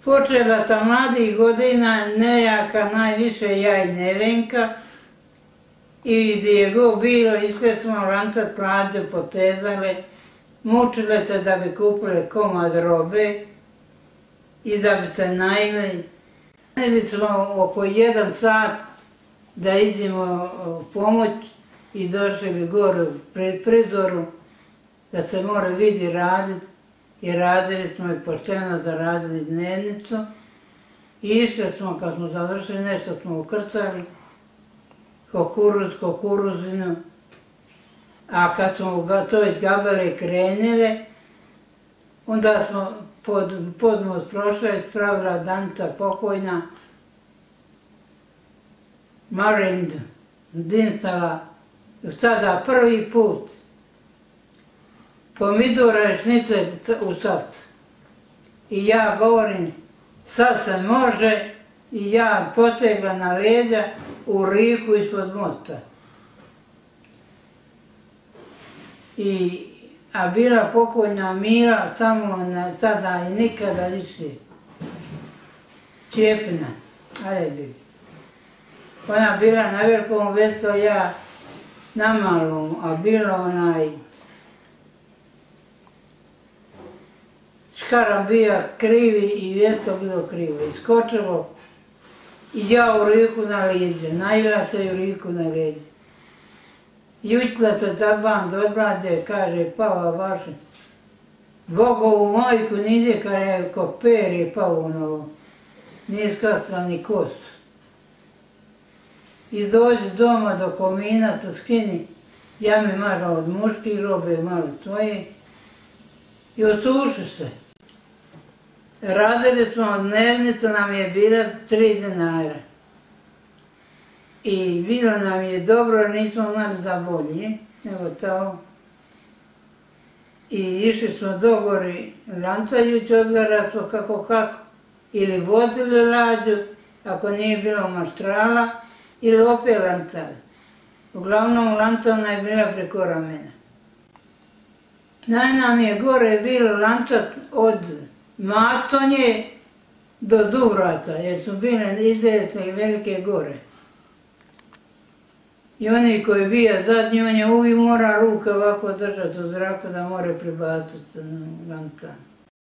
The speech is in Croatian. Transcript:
Počela sam mladih godina, nejaka najviše, ja i Nevenka. I gdje je go bilo, išle smo lancat klađe, potezale, mučile se da bi kupile komad robe i da bi se najeli. Najeli smo oko 1 sat da idemo pomoć i došli bi gore pred prizoru da se mora vidi raditi. I radili smo i pošteno zaradili dnevnicu. I išli smo, kad smo završili, nešto smo ukrcali, kukuruzinu. A kad smo to iz Gabele krenile, onda smo pod most prošla i spravila Danica pokojna Marindu, dinstala, sada prvi put pomidora i šnice u saft. I ja govorim, sad se može, i ja potegla na leđa u riku ispod mosta. A bila pokojna Mira, samo tada i nikada više. Čepina, ajde. Ona bila na velikom vestu, ja na malom, a bilo onaj škara bija krivi i vjesto bilo krivo. Iskočilo i ja u riku na leđe, najela se u riku na leđe. Jutila se taban do odlađe, kaže, pava vaše. Bogovu majku niđe, kaže, ko per je pao na ovo. Nije skasla ni kosu. I dođe doma do komina, to skini, ja mi mažam od muški robe, malo svoje, i osuši se. Radili smo dnevnicu, nam je bila 3 dinara. I bilo nam je dobro, nismo znali za bolje, nego to. I išli smo dogori lancajući, odgara smo kako, ili vodili lađu, ako nije bilo maštrala, ili opet lancali. Uglavnom lancana je bila preko ramena. Nam je gore bilo lancat od Matonje do Duvrata, jer su bile izvjesne i velike gore. I oni koji bija zadnji, on je uvijek mora ruke ovako držati u zraku da more pribaciti na lancan.